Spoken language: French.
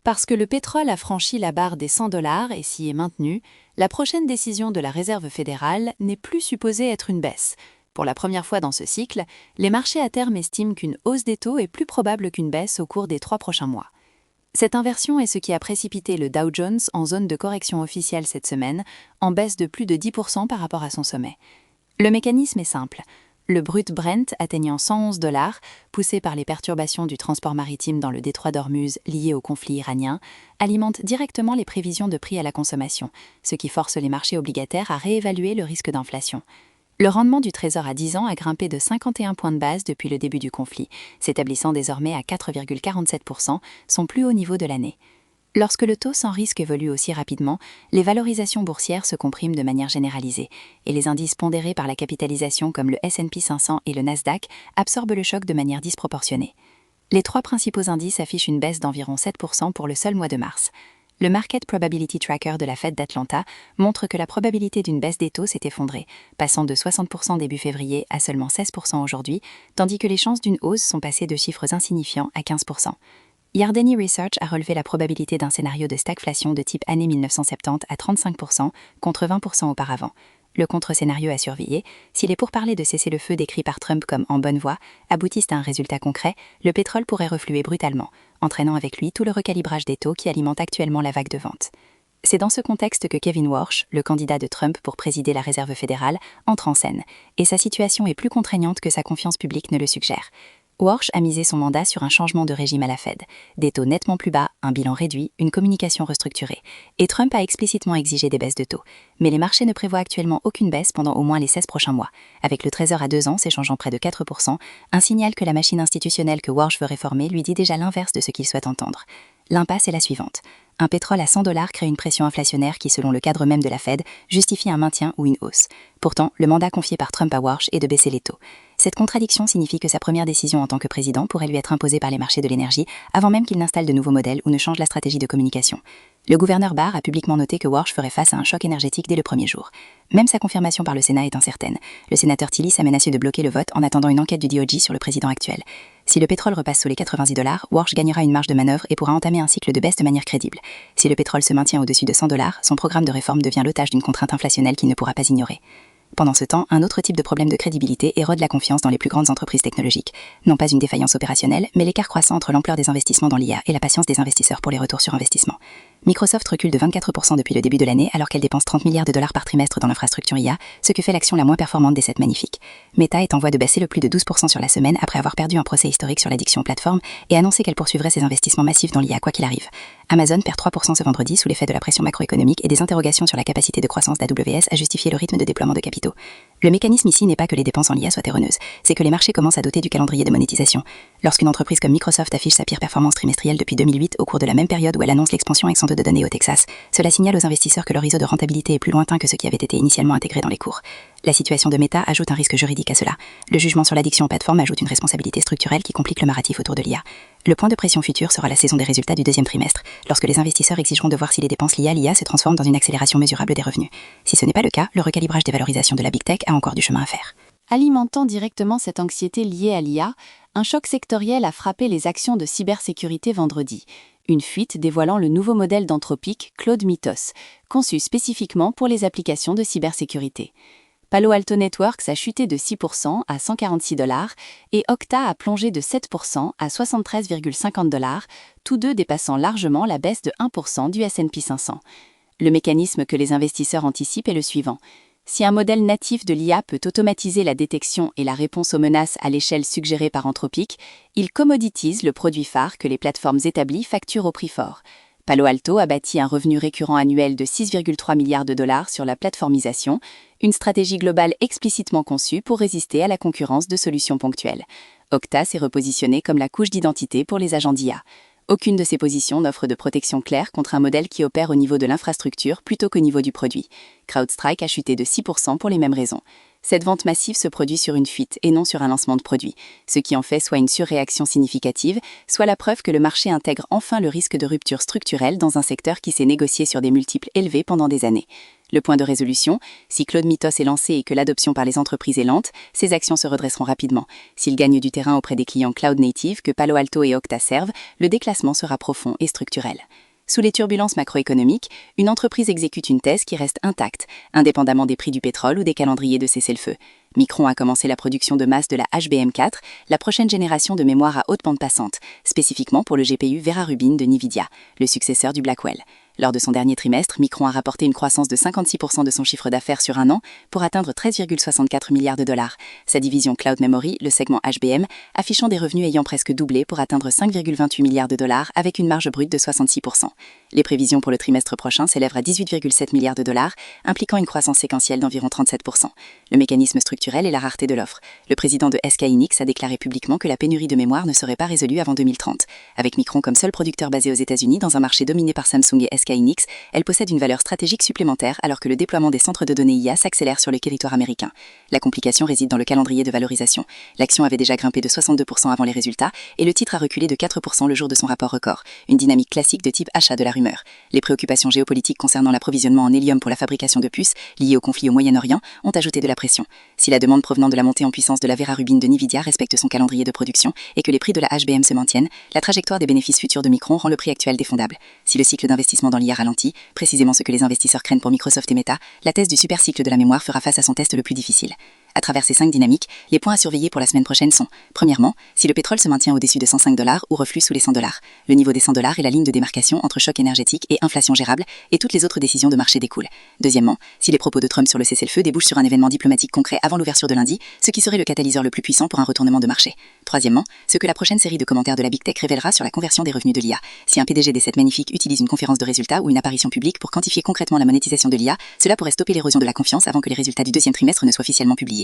Parce que le pétrole a franchi la barre des 100 $ et s'y est maintenu, la prochaine décision de la Réserve fédérale n'est plus supposée être une baisse. Pour la première fois dans ce cycle, les marchés à terme estiment qu'une hausse des taux est plus probable qu'une baisse au cours des 3 prochains mois. Cette inversion est ce qui a précipité le Dow Jones en zone de correction officielle cette semaine, en baisse de plus de 10% par rapport à son sommet. Le mécanisme est simple. Le brut Brent atteignant 111 $, poussé par les perturbations du transport maritime dans le détroit d'Ormuz liées au conflit iranien, alimente directement les prévisions de prix à la consommation, ce qui force les marchés obligataires à réévaluer le risque d'inflation. Le rendement du Trésor à 10 ans a grimpé de 51 points de base depuis le début du conflit, s'établissant désormais à 4,47%, son plus haut niveau de l'année. Lorsque le taux sans risque évolue aussi rapidement, les valorisations boursières se compriment de manière généralisée, et les indices pondérés par la capitalisation comme le S&P 500 et le Nasdaq absorbent le choc de manière disproportionnée. Les 3 principaux indices affichent une baisse d'environ 7% pour le seul mois de mars. Le Market Probability Tracker de la Fed d'Atlanta montre que la probabilité d'une baisse des taux s'est effondrée, passant de 60% début février à seulement 16% aujourd'hui, tandis que les chances d'une hausse sont passées de chiffres insignifiants à 15%. Yardeni Research a relevé la probabilité d'un scénario de stagflation de type année 1970 à 35% contre 20% auparavant. Le contre-scénario à surveiller, si les pourparlers de cessez-le-feu décrits par Trump comme en bonne voie aboutissent à un résultat concret, le pétrole pourrait refluer brutalement, entraînant avec lui tout le recalibrage des taux qui alimente actuellement la vague de vente. C'est dans ce contexte que Kevin Warsh, le candidat de Trump pour présider la Réserve fédérale, entre en scène, et sa situation est plus contraignante que sa confiance publique ne le suggère. Warsh a misé son mandat sur un changement de régime à la Fed, des taux nettement plus bas, un bilan réduit, une communication restructurée. Et Trump a explicitement exigé des baisses de taux. Mais les marchés ne prévoient actuellement aucune baisse pendant au moins les 16 prochains mois, avec le Trésor à 2 ans s'échangeant près de 4%, un signal que la machine institutionnelle que Warsh veut réformer lui dit déjà l'inverse de ce qu'il souhaite entendre. L'impasse est la suivante. Un pétrole à 100 $ crée une pression inflationnaire qui, selon le cadre même de la Fed, justifie un maintien ou une hausse. Pourtant, le mandat confié par Trump à Warsh est de baisser les taux. Cette contradiction signifie que sa première décision en tant que président pourrait lui être imposée par les marchés de l'énergie avant même qu'il n'installe de nouveaux modèles ou ne change la stratégie de communication. Le gouverneur Barr a publiquement noté que Warsh ferait face à un choc énergétique dès le premier jour. Même sa confirmation par le Sénat est incertaine. Le sénateur Tillis a menacé de bloquer le vote en attendant une enquête du DOJ sur le président actuel. Si le pétrole repasse sous les 90 $, Warsh gagnera une marge de manœuvre et pourra entamer un cycle de baisse de manière crédible. Si le pétrole se maintient au-dessus de 100 $, son programme de réforme devient l'otage d'une contrainte inflationnelle qu'il ne pourra pas ignorer. Pendant ce temps, un autre type de problème de crédibilité érode la confiance dans les plus grandes entreprises technologiques. Non pas une défaillance opérationnelle, mais l'écart croissant entre l'ampleur des investissements dans l'IA et la patience des investisseurs pour les retours sur investissement. Microsoft recule de 24% depuis le début de l'année alors qu'elle dépense 30 milliards de dollars par trimestre dans l'infrastructure IA, ce que fait l'action la moins performante des 7 magnifiques. Meta est en voie de baisser le plus de 12% sur la semaine après avoir perdu un procès historique sur l'addiction aux plateformes et annoncé qu'elle poursuivrait ses investissements massifs dans l'IA quoi qu'il arrive. Amazon perd 3% ce vendredi sous l'effet de la pression macroéconomique et des interrogations sur la capacité de croissance d'AWS à justifier le rythme de déploiement de capitaux. Le mécanisme ici n'est pas que les dépenses en IA soient erroneuses, c'est que les marchés commencent à doter du calendrier de monétisation. Lorsqu'une entreprise comme Microsoft affiche sa pire performance trimestrielle depuis 2008 au cours de la même période où elle annonce l'expansion exante de données au Texas, cela signale aux investisseurs que leur réseau de rentabilité est plus lointain que ce qui avait été initialement intégré dans les cours. La situation de Meta ajoute un risque juridique à cela. Le jugement sur l'addiction aux plateformes ajoute une responsabilité structurelle qui complique le narratif autour de l'IA. Le point de pression futur sera la saison des résultats du deuxième trimestre, lorsque les investisseurs exigeront de voir si les dépenses liées à l'IA se transforment dans une accélération mesurable des revenus. Si ce n'est pas le cas, le recalibrage des valorisations de la Big Tech a encore du chemin à faire. Alimentant directement cette anxiété liée à l'IA, un choc sectoriel a frappé les actions de cybersécurité vendredi. Une fuite dévoilant le nouveau modèle d'Anthropic, Claude Mythos, conçu spécifiquement pour les applications de cybersécurité. Palo Alto Networks a chuté de 6% à 146 $ et Okta a plongé de 7% à 73,50 $, tous deux dépassant largement la baisse de 1% du S&P 500. Le mécanisme que les investisseurs anticipent est le suivant. Si un modèle natif de l'IA peut automatiser la détection et la réponse aux menaces à l'échelle suggérée par Anthropic, il commoditise le produit phare que les plateformes établies facturent au prix fort. Palo Alto a bâti un revenu récurrent annuel de 6,3 milliards de dollars sur la plateformisation, une stratégie globale explicitement conçue pour résister à la concurrence de solutions ponctuelles. Okta s'est repositionné comme la couche d'identité pour les agents d'IA. Aucune de ces positions n'offre de protection claire contre un modèle qui opère au niveau de l'infrastructure plutôt qu'au niveau du produit. CrowdStrike a chuté de 6% pour les mêmes raisons. Cette vente massive se produit sur une fuite et non sur un lancement de produit, ce qui en fait soit une surréaction significative, soit la preuve que le marché intègre enfin le risque de rupture structurelle dans un secteur qui s'est négocié sur des multiples élevés pendant des années. Le point de résolution, si Claude Mythos est lancé et que l'adoption par les entreprises est lente, ses actions se redresseront rapidement. S'il gagne du terrain auprès des clients cloud native que Palo Alto et Okta servent, le déclassement sera profond et structurel. Sous les turbulences macroéconomiques, une entreprise exécute une thèse qui reste intacte, indépendamment des prix du pétrole ou des calendriers de cessez-le-feu. Micron a commencé la production de masse de la HBM4, la prochaine génération de mémoire à haute bande passante, spécifiquement pour le GPU Vera Rubin de NVIDIA, le successeur du Blackwell. Lors de son dernier trimestre, Micron a rapporté une croissance de 56% de son chiffre d'affaires sur un an pour atteindre 13,64 milliards de dollars. Sa division Cloud Memory, le segment HBM, affichant des revenus ayant presque doublé pour atteindre 5,28 milliards de dollars avec une marge brute de 66%. Les prévisions pour le trimestre prochain s'élèvent à 18,7 milliards de dollars, impliquant une croissance séquentielle d'environ 37%. Le mécanisme structurel est la rareté de l'offre. Le président de SK Hynix a déclaré publiquement que la pénurie de mémoire ne serait pas résolue avant 2030. Avec Micron comme seul producteur basé aux États-Unis dans un marché dominé par Samsung et SK Hynix, elle possède une valeur stratégique supplémentaire alors que le déploiement des centres de données IA s'accélère sur le territoire américain. La complication réside dans le calendrier de valorisation. L'action avait déjà grimpé de 62% avant les résultats et le titre a reculé de 4% le jour de son rapport record, une dynamique classique de type achat de la rumeur. Les préoccupations géopolitiques concernant l'approvisionnement en hélium pour la fabrication de puces liées au conflit au Moyen-Orient ont ajouté de la pression. Si la demande provenant de la montée en puissance de la Vera Rubin de NVIDIA respecte son calendrier de production et que les prix de la HBM se maintiennent, la trajectoire des bénéfices futurs de Micron rend le prix actuel défendable. Si le cycle d'investissement dans l'IA ralentit, précisément ce que les investisseurs craignent pour Microsoft et Meta, la thèse du super cycle de la mémoire fera face à son test le plus difficile. À travers ces 5 dynamiques, les points à surveiller pour la semaine prochaine sont, premièrement, si le pétrole se maintient au-dessus de 105 $ ou reflue sous les 100 $. Le niveau des 100 $ est la ligne de démarcation entre choc énergétique et inflation gérable, et toutes les autres décisions de marché découlent. Deuxièmement, si les propos de Trump sur le cessez-le-feu débouchent sur un événement diplomatique concret avant l'ouverture de lundi, ce qui serait le catalyseur le plus puissant pour un retournement de marché. Troisièmement, ce que la prochaine série de commentaires de la Big Tech révélera sur la conversion des revenus de l'IA. Si un PDG des 7 magnifiques utilise une conférence de résultats ou une apparition publique pour quantifier concrètement la monétisation de l'IA, cela pourrait stopper l'érosion de la confiance avant que les résultats du deuxième trimestre ne soient officiellement publiés.